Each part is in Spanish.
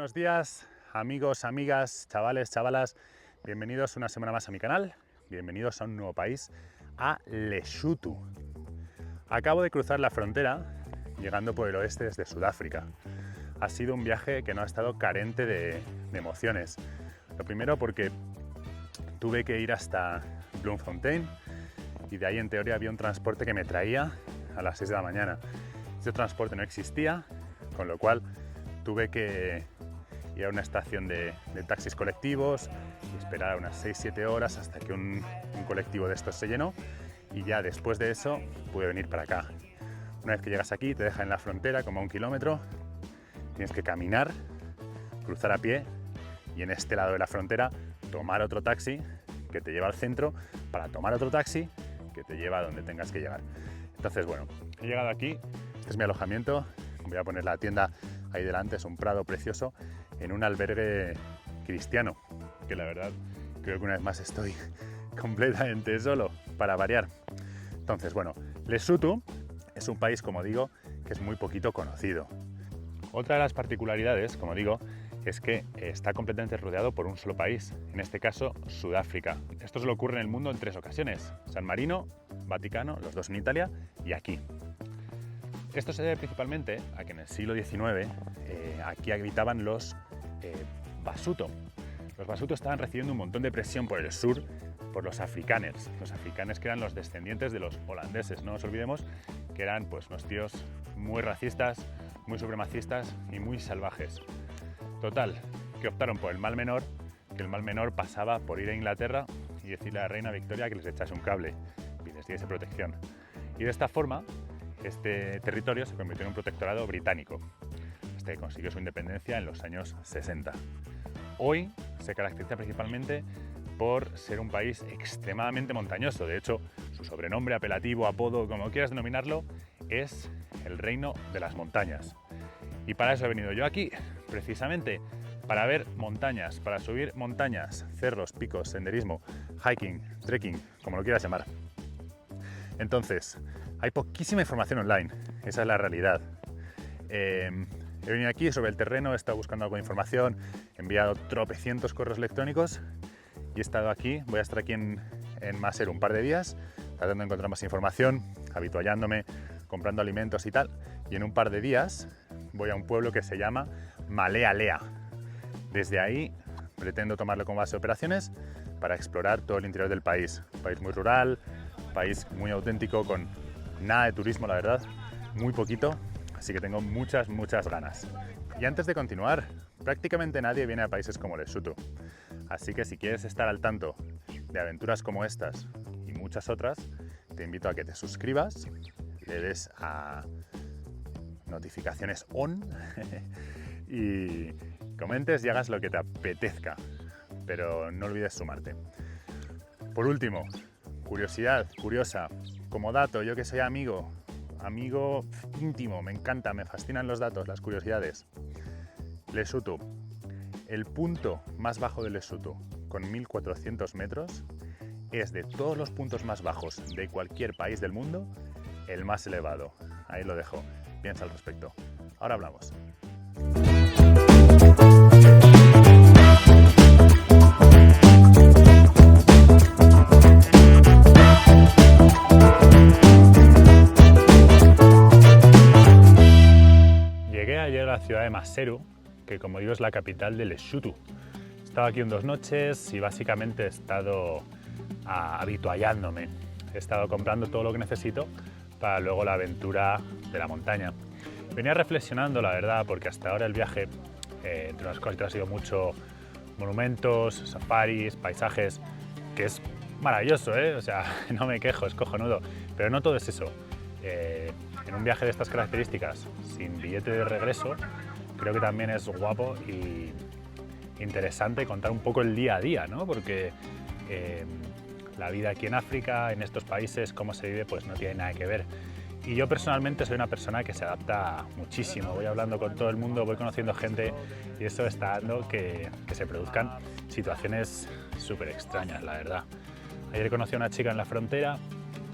Buenos días, amigos, amigas, chavales, chavalas. Bienvenidos una semana más a mi canal. Bienvenidos a un nuevo país, a Lesotho. Acabo de cruzar la frontera, llegando por el oeste desde Sudáfrica. Ha sido un viaje que no ha estado carente de emociones. Lo primero porque tuve que ir hasta Bloemfontein y de ahí en teoría había un transporte que me traía a las 6 de la mañana. Este transporte no existía, con lo cual tuve que ir a una estación de taxis colectivos y esperar unas 6-7 horas hasta que un colectivo de estos se llenó, y ya después de eso pude venir para acá. Una vez que llegas aquí te dejan en la frontera como a 1 kilómetro, tienes que caminar, cruzar a pie y en este lado de la frontera tomar otro taxi que te lleva al centro para tomar otro taxi que te lleva a donde tengas que llegar. Entonces, bueno, he llegado aquí, este es mi alojamiento, voy a poner la tienda ahí delante, es un prado precioso, en un albergue cristiano, que la verdad creo que una vez más estoy completamente solo, para variar. Entonces, bueno, Lesotho es un país, como digo, que es muy poquito conocido. Otra de las particularidades, como digo, es que está completamente rodeado por un solo país, en este caso Sudáfrica. Esto solo ocurre en el mundo en 3 ocasiones: San Marino, Vaticano, los dos en Italia, y aquí. Esto se debe principalmente a que en el siglo XIX aquí habitaban los Basuto. Los Basuto estaban recibiendo un montón de presión por el sur por los afrikaners. Los afrikaners que eran los descendientes de los holandeses. No nos olvidemos que eran pues unos tíos muy racistas, muy supremacistas y muy salvajes. Total, que optaron por el mal menor, que el mal menor pasaba por ir a Inglaterra y decirle a la reina Victoria que les echase un cable y les diese protección. Y de esta forma este territorio se convirtió en un protectorado británico, hasta que consiguió su independencia en los años 60. Hoy se caracteriza principalmente por ser un país extremadamente montañoso. De hecho, su sobrenombre, apelativo, apodo, como quieras denominarlo, es el Reino de las Montañas. Y para eso he venido yo aquí, precisamente, para ver montañas, para subir montañas, cerros, picos, senderismo, hiking, trekking, como lo quieras llamar. Entonces, hay poquísima información online, esa es la realidad. He venido aquí sobre el terreno, he estado buscando algo de información, he enviado tropecientos correos electrónicos y he estado aquí, voy a estar aquí en Maseru un par de días, tratando de encontrar más información, habituallándome, comprando alimentos y tal, y en un par de días voy a un pueblo que se llama Malealea. Desde ahí pretendo tomarlo como base de operaciones para explorar todo el interior del país. Un país muy rural, un país muy auténtico, con nada de turismo, la verdad, muy poquito, así que tengo muchas ganas. Y antes de continuar, prácticamente nadie viene a países como Lesotho, así que si quieres estar al tanto de aventuras como estas y muchas otras, te invito a que te suscribas, le des a notificaciones on y comentes y hagas lo que te apetezca, pero no olvides sumarte. Por último, curiosidad, curiosa, como dato, yo que soy amigo íntimo, me encanta, me fascinan los datos, las curiosidades. Lesotho, el punto más bajo de Lesotho, con 1400 metros, es de todos los puntos más bajos de cualquier país del mundo, el más elevado. Ahí lo dejo, piensa al respecto. Ahora hablamos. Llegué ayer a la ciudad de Maseru, que como digo es la capital de Lesotho. He estado aquí 2 noches y básicamente he estado habituallándome. He estado comprando todo lo que necesito para luego la aventura de la montaña. Venía reflexionando, la verdad, porque hasta ahora el viaje, entre unas cosas que ha sido mucho monumentos, safaris, paisajes, que es maravilloso, ¿eh? O sea, no me quejo, es cojonudo, pero no todo es eso. En un viaje de estas características, sin billete de regreso, creo que también es guapo y interesante contar un poco el día a día, ¿no? Porque la vida aquí en África, en estos países, cómo se vive, pues no tiene nada que ver. Y yo personalmente soy una persona que se adapta muchísimo, voy hablando con todo el mundo, voy conociendo gente y eso está dando que se produzcan situaciones súper extrañas, la verdad. Ayer conocí a una chica en la frontera,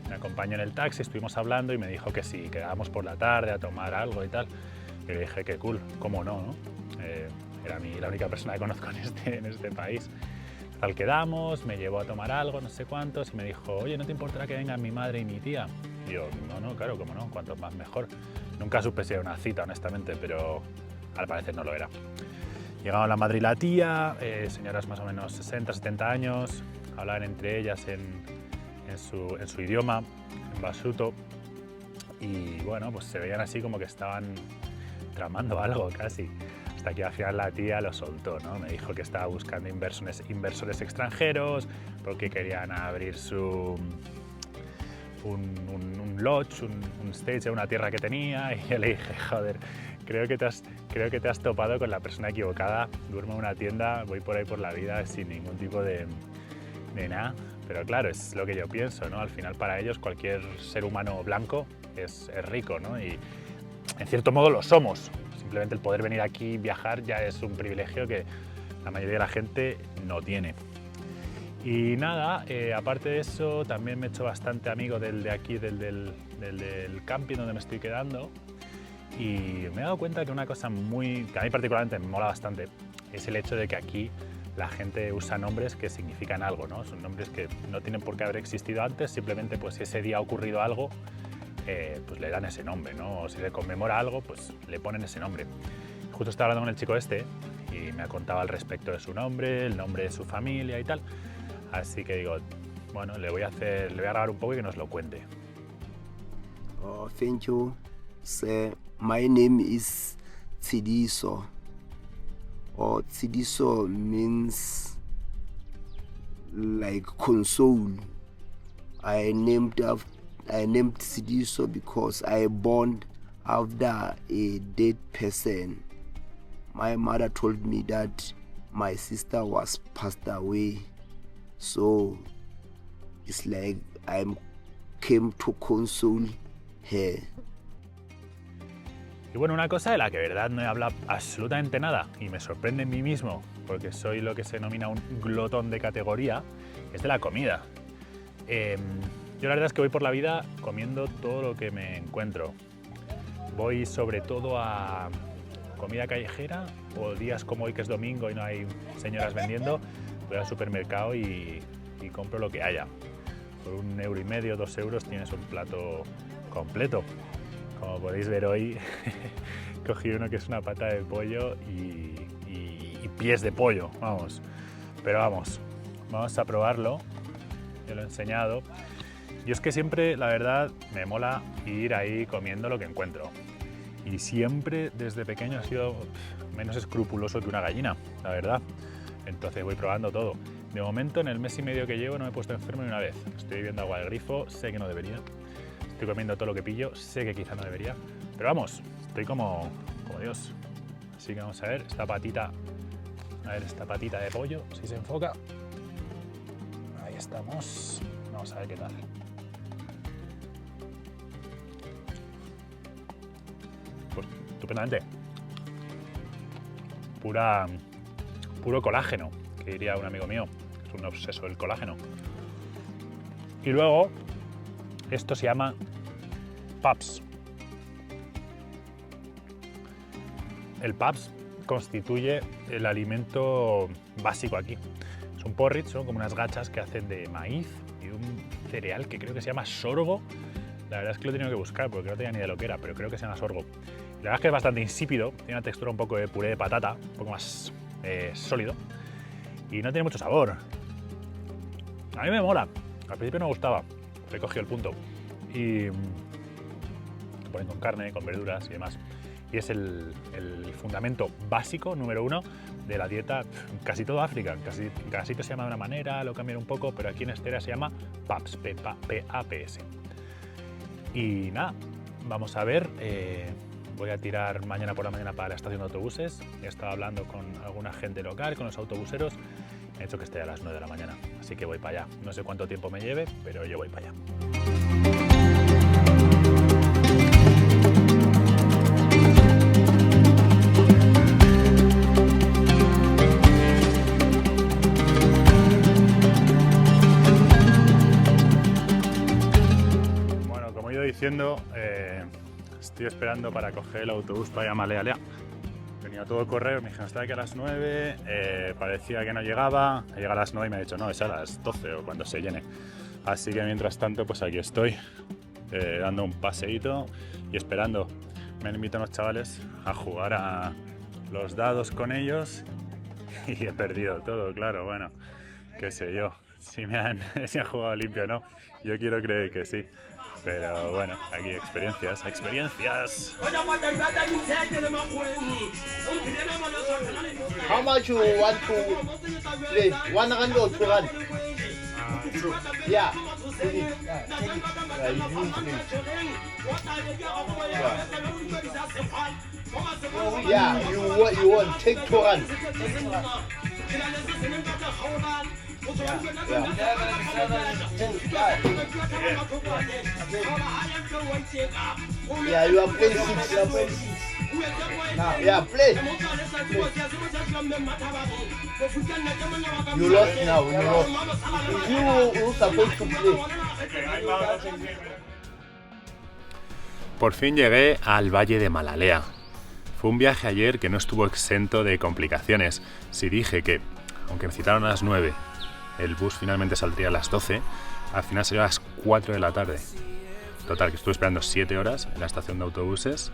me acompañó en el taxi, estuvimos hablando y me dijo que si quedábamos por la tarde a tomar algo y tal. Y le dije que cool, cómo no, ¿no? era la única persona que conozco en este país. Tal quedamos, me llevó a tomar algo, no sé cuántos, y me dijo, oye, ¿no te importará que vengan mi madre y mi tía? Y yo, no, claro, cómo no, cuanto más mejor. Nunca supe si era una cita, honestamente, pero al parecer no lo era. Llegaban la madre y la tía, señoras más o menos 60, 70 años, hablaban entre ellas en su idioma, en basuto, y bueno, pues se veían así como que estaban tramando algo casi. Hasta que al final la tía lo soltó, ¿no? Me dijo que estaba buscando inversores extranjeros porque querían abrir un lodge, un stage en una tierra que tenía, y yo le dije, joder, creo que te has topado con la persona equivocada, duermo en una tienda, voy por ahí por la vida sin ningún tipo de nada, pero claro, es lo que yo pienso, ¿no? Al final para ellos cualquier ser humano blanco es rico, ¿no? Y en cierto modo lo somos. Simplemente el poder venir aquí y viajar ya es un privilegio que la mayoría de la gente no tiene. Y nada, aparte de eso, también me he hecho bastante amigo del camping donde me estoy quedando, y me he dado cuenta que una cosa que a mí particularmente me mola bastante es el hecho de que aquí la gente usa nombres que significan algo, ¿no? Son nombres que no tienen por qué haber existido antes, simplemente pues si ese día ha ocurrido algo, pues le dan ese nombre, ¿no? O si le conmemora algo, pues le ponen ese nombre. Justo estaba hablando con el chico este y me ha contado al respecto de su nombre, el nombre de su familia y tal. Así que digo, bueno, le voy a grabar un poco y que nos lo cuente. Oh, thank you, sir. My name is Tsidiso. Tsidiso means like console. I named Tsidiso because I born after a dead person. My mother told me that my sister was passed away, so it's like I came to console her. Y bueno, una cosa de la que de verdad no he hablado absolutamente nada y me sorprende en mí mismo, porque soy lo que se denomina un glotón de categoría, es de la comida. Yo la verdad es que voy por la vida comiendo todo lo que me encuentro. Voy sobre todo a comida callejera, o días como hoy que es domingo y no hay señoras vendiendo, voy al supermercado y compro lo que haya. Por 1,5 €, 2 € tienes un plato completo. Como podéis ver hoy, cogí uno que es una pata de pollo y pies de pollo, vamos. Pero vamos a probarlo, yo lo he enseñado. Y es que siempre, la verdad, me mola ir ahí comiendo lo que encuentro. Y siempre, desde pequeño, he sido menos escrupuloso que una gallina, la verdad. Entonces voy probando todo. De momento, en el mes y medio que llevo, no me he puesto enfermo ni una vez. Estoy bebiendo agua del grifo, sé que no debería. Estoy comiendo todo lo que pillo, sé que quizá no debería. Pero vamos, estoy como Dios. Así que vamos a ver esta patita. A ver esta patita de pollo, si se enfoca. Ahí estamos. Vamos a ver qué tal. Pues estupendamente. Puro colágeno, que diría un amigo mío, que es un obseso del colágeno. Y luego, esto se llama Paps. El Paps constituye el alimento básico aquí. Es un porridge, son como unas gachas que hacen de maíz y un cereal que creo que se llama sorgo. La verdad es que lo he tenido que buscar porque no tenía ni idea de lo que era, pero creo que se llama sorgo. La verdad es que es bastante insípido, tiene una textura un poco de puré de patata, un poco más sólido, y no tiene mucho sabor. A mí me mola, al principio no me gustaba, he cogido el punto. Y lo ponen con carne, con verduras y demás. Y es el fundamento básico, número 1, de la dieta casi todo África. Cada sitio se llama de una manera, lo cambian un poco, pero aquí en Estera se llama PAPS, P-A-P-S. Y nada, vamos a ver. Voy a tirar mañana por la mañana para la estación de autobuses. He estado hablando con alguna gente local, con los autobuseros. Me he dicho que esté a las 9 de la mañana, así que voy para allá. No sé cuánto tiempo me lleve, pero yo voy para allá. Bueno, como he ido diciendo, estoy esperando para coger el autobús para ir a Malealea. Tenía todo correo, me dijeron está aquí a las 9, parecía que no llegaba, llega a las 9 y me ha dicho no, es a las 12 o cuando se llene. Así que mientras tanto pues aquí estoy, dando un paseíto y esperando. Me han invitado unos chavales a jugar a los dados con ellos y he perdido todo, claro, bueno, qué sé yo, si han jugado limpio o no, yo quiero creer que sí. Pero bueno, aquí experiencias. How much you want to play? 1 rand or 2 rand? Yeah. Take it. Yeah, you play. Yeah, you want take 2 rand. Yeah, you are playing 6. Yeah, play. You lost now. You lost. You supposed to play. Por fin llegué al Valle de Malalea. Fue un viaje ayer que no estuvo exento de complicaciones. Si dije que, aunque me citaron a las 9, el bus finalmente saldría a las 12, al final salió a las 4 de la tarde. Total, que estuve esperando 7 horas en la estación de autobuses,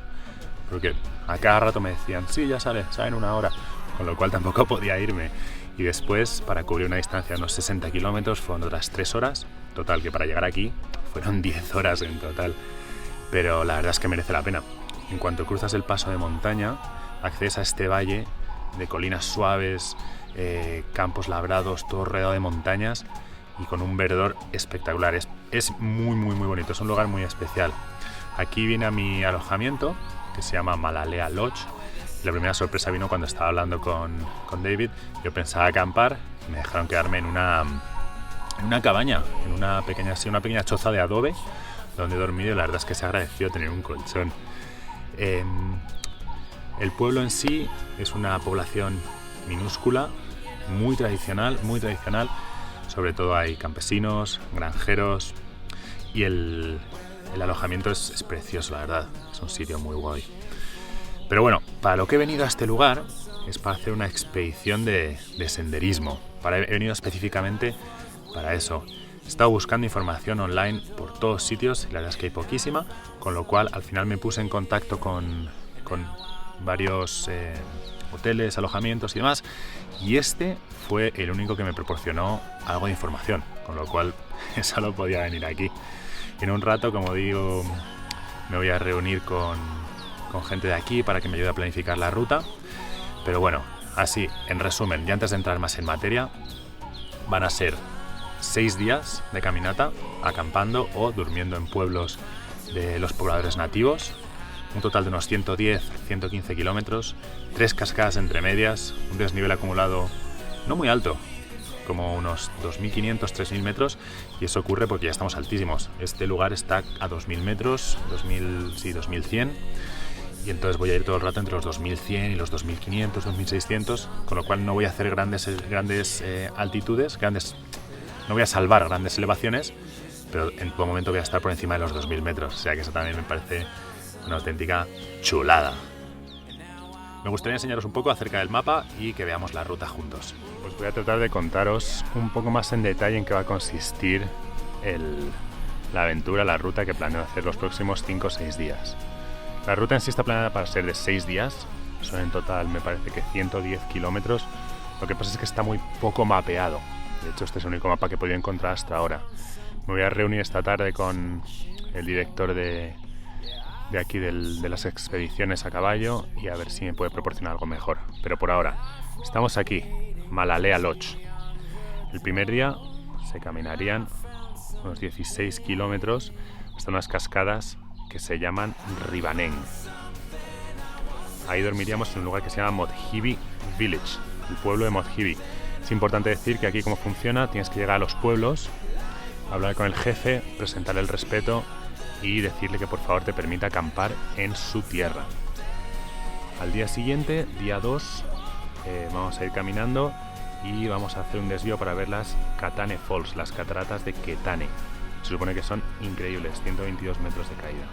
porque a cada rato me decían, sí, ya sale en 1 hora, con lo cual tampoco podía irme. Y después, para cubrir una distancia de unos 60 kilómetros, fueron otras 3 horas. Total, que para llegar aquí fueron 10 horas en total. Pero la verdad es que merece la pena. En cuanto cruzas el paso de montaña, accedes a este valle de colinas suaves, campos labrados, todo rodeado de montañas y con un verdor espectacular. Es muy bonito, es un lugar muy especial. Aquí vine a mi alojamiento, que se llama Malalea Lodge. La primera sorpresa vino cuando estaba hablando con David. Yo pensaba acampar y me dejaron quedarme en una cabaña, en una pequeña choza de adobe donde he dormido, y la verdad es que se agradeció tener un colchón. El pueblo en sí es una población minúscula, muy tradicional, sobre todo hay campesinos, granjeros, y el alojamiento es precioso, la verdad, es un sitio muy guay. Pero bueno, para lo que he venido a este lugar es para hacer una expedición de senderismo. He venido específicamente para eso. He estado buscando información online por todos sitios y la verdad es que hay poquísima, con lo cual al final me puse en contacto con varios hoteles, alojamientos y demás, y este fue el único que me proporcionó algo de información, con lo cual solo podía venir aquí. En un rato, como digo, me voy a reunir con gente de aquí para que me ayude a planificar la ruta, pero bueno, así, en resumen, ya antes de entrar más en materia, van a ser 6 días de caminata, acampando o durmiendo en pueblos de los pobladores nativos, un total de unos 110-115 kilómetros, 3 cascadas entre medias, un desnivel acumulado no muy alto, como unos 2.500-3.000 metros, y eso ocurre porque ya estamos altísimos. Este lugar está a 2.000 metros, 2.100, y entonces voy a ir todo el rato entre los 2.100 y los 2.500, 2.600, con lo cual no voy a hacer grandes altitudes, no voy a salvar grandes elevaciones, pero en todo momento voy a estar por encima de los 2.000 metros, o sea que eso también me parece una auténtica chulada. Me gustaría enseñaros un poco acerca del mapa y que veamos la ruta juntos. Pues voy a tratar de contaros un poco más en detalle en qué va a consistir la aventura, la ruta que planeo hacer los próximos 5 o 6 días. La ruta en sí está planeada para ser de 6 días, son en total me parece que 110 kilómetros, lo que pasa es que está muy poco mapeado. De hecho, este es el único mapa que he podido encontrar hasta ahora. Me voy a reunir esta tarde con el director de aquí de las expediciones a caballo y a ver si me puede proporcionar algo mejor. Pero por ahora, estamos aquí, Malalea Lodge. El primer día se caminarían unos 16 kilómetros hasta unas cascadas que se llaman Ribaneng. Ahí dormiríamos en un lugar que se llama Modhibi Village, el pueblo de Modhibi. Es importante decir que aquí cómo funciona, tienes que llegar a los pueblos, hablar con el jefe, presentarle el respeto y decirle que por favor te permita acampar en su tierra. Al día siguiente, día 2, vamos a ir caminando y vamos a hacer un desvío para ver las Ketane Falls, las cataratas de Ketane. Se supone que son increíbles, 122 metros de caída.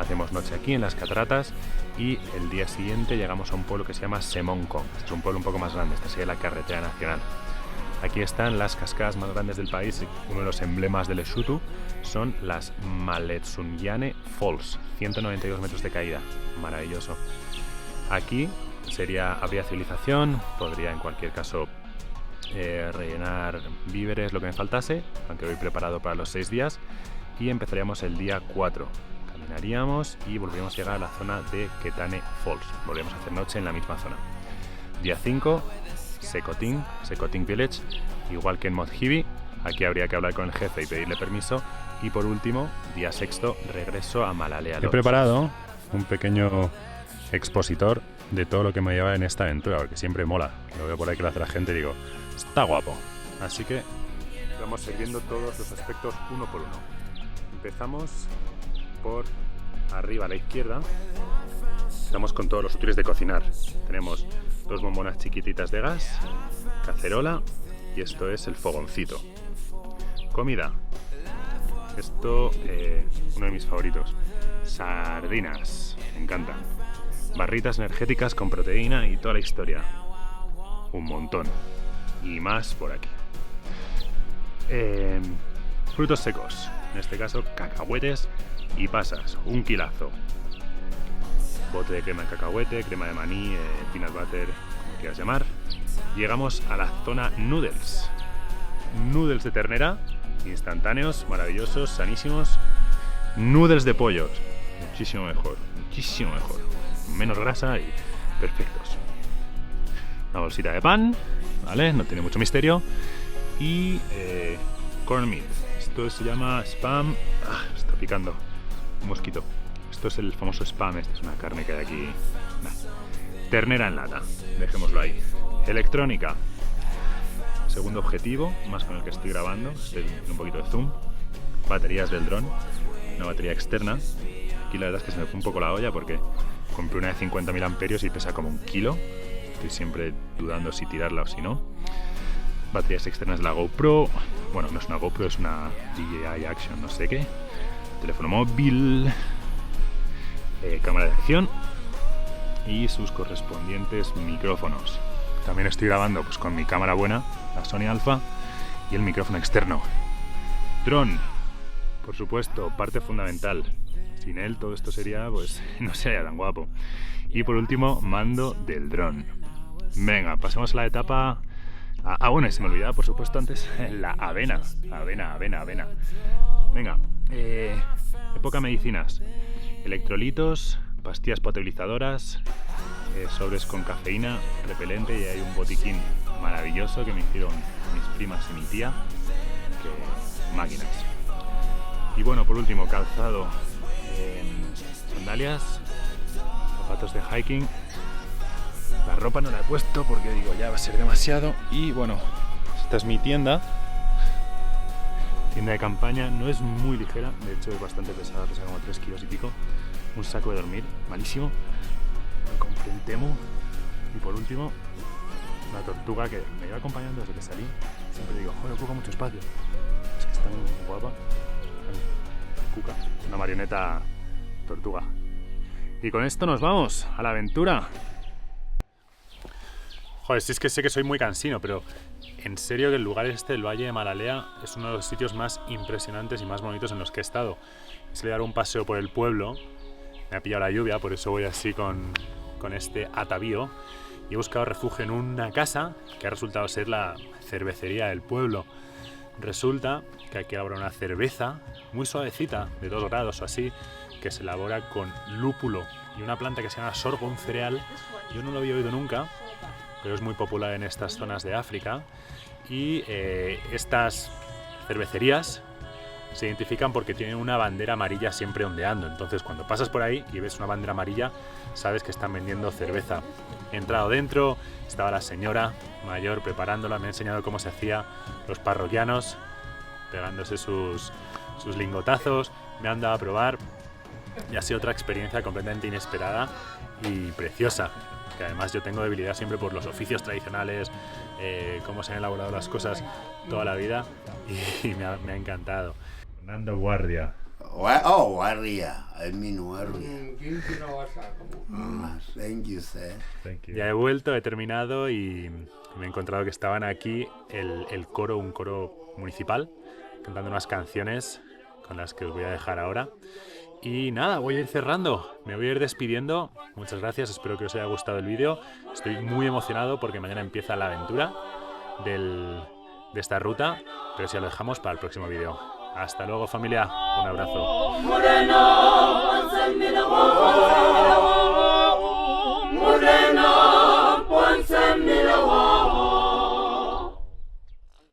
hacemos noche aquí en las cataratas y el día siguiente llegamos a un pueblo que se llama Semonkong. Este es un pueblo un poco más grande, esta sería la carretera nacional. Aquí están las cascadas más grandes del país. Uno de los emblemas de Lesotho son las Maletsunyane Falls, 192 metros de caída, maravilloso. Aquí habría civilización, podría en cualquier caso rellenar víveres, lo que me faltase, aunque voy preparado para los 6 días, y empezaríamos el día 4. Caminaríamos y volveríamos a llegar a la zona de Ketane Falls. Volveríamos a hacer noche en la misma zona. Día 5, Sekoting Village, igual que en Modhibi. Aquí habría que hablar con el jefe y pedirle permiso. Y por último, día 6, regreso a Malalea Lodge. He preparado un pequeño expositor de todo lo que me lleva en esta aventura, porque siempre mola. Lo veo por ahí que lo hace la gente y digo, está guapo. Así que vamos siguiendo todos los aspectos uno por uno. Empezamos por arriba a la izquierda. Estamos con todos los útiles de cocinar. Tenemos 2 bombonas chiquititas de gas, cacerola y esto es el fogoncito. Comida. Esto, uno de mis favoritos. Sardinas, me encantan. Barritas energéticas con proteína y toda la historia. Un montón. Y más por aquí. Frutos secos. En este caso, cacahuetes y pasas. Un kilazo. Bote de crema de cacahuete, crema de maní, peanut butter, como quieras llamar. Llegamos a la zona noodles. Noodles de ternera, instantáneos, maravillosos, sanísimos. Noodles de pollo, muchísimo mejor, muchísimo mejor. Menos grasa y perfectos. Una bolsita de pan, ¿vale? No tiene mucho misterio. Y corn meat. Esto se llama spam. Está picando un mosquito. Esto es el famoso spam, esta es una carne que hay aquí. Ternera en lata, dejémoslo ahí. Electrónica. Segundo objetivo, más con el que estoy grabando, un poquito de zoom. Baterías del dron, una batería externa. Aquí la verdad es que se me fue un poco la olla porque compré una de 50.000 amperios y pesa como 1 kilo. Estoy siempre dudando si tirarla o si no. Baterías externas de la GoPro. Bueno, no es una GoPro, es una DJI Action, no sé qué. Teléfono móvil. Cámara de acción y sus correspondientes micrófonos. También estoy grabando pues con mi cámara buena, la Sony Alpha, y el micrófono externo. Dron, por supuesto, parte fundamental. Sin él todo esto sería, pues, no sería tan guapo. Y por último, mando del dron. Venga, pasemos a la etapa... bueno, y se me olvidaba, por supuesto, antes, la avena. Avena. Venga, época medicinas. Electrolitos, pastillas potabilizadoras, sobres con cafeína, repelente, y hay un botiquín maravilloso que me hicieron mis primas y mi tía, que máquinas. Y bueno, por último, calzado, sandalias, zapatos de hiking. La ropa no la he puesto porque digo ya va a ser demasiado. Y bueno, esta es mi tienda de campaña, no es muy ligera, de hecho es bastante pesada, pesa como 3 kilos y pico. Un saco de dormir, malísimo. Me compré en Temu. Y por último, una tortuga que me iba acompañando desde que salí. Siempre digo, joder, ocupa mucho espacio. Es que está muy guapa. Cuca, una marioneta tortuga. Y con esto nos vamos a la aventura. Joder, si es que sé que soy muy cansino, pero en serio que el lugar este, el Valle de Malalea, es uno de los sitios más impresionantes y más bonitos en los que he estado. Es dar un paseo por el pueblo. Me ha pillado la lluvia, por eso voy así con este atavío. Y he buscado refugio en una casa que ha resultado ser la cervecería del pueblo. Resulta que aquí elabora una cerveza muy suavecita, de 2 grados o así, que se elabora con lúpulo y una planta que se llama sorgo, un cereal. Yo no lo había oído nunca, pero es muy popular en estas zonas de África. Y estas cervecerías se identifican porque tienen una bandera amarilla siempre ondeando. Entonces cuando pasas por ahí y ves una bandera amarilla, sabes que están vendiendo cerveza. He entrado dentro, estaba la señora mayor preparándola, me ha enseñado cómo se hacía, los parroquianos pegándose sus lingotazos, me han dado a probar y ha sido otra experiencia completamente inesperada y preciosa. Que además yo tengo debilidad siempre por los oficios tradicionales, cómo se han elaborado las cosas toda la vida, y me ha encantado. Fernando Guardia. Warrior. I mean warrior. Thank you, sir. Ya he vuelto, he terminado y me he encontrado que estaban aquí el coro, un coro municipal, cantando unas canciones con las que os voy a dejar ahora. Y nada, voy a ir cerrando, me voy a ir despidiendo. Muchas gracias, espero que os haya gustado el vídeo. Estoy muy emocionado porque mañana empieza la aventura de esta ruta, pero si ya lo dejamos para el próximo vídeo. Hasta luego, familia, un abrazo.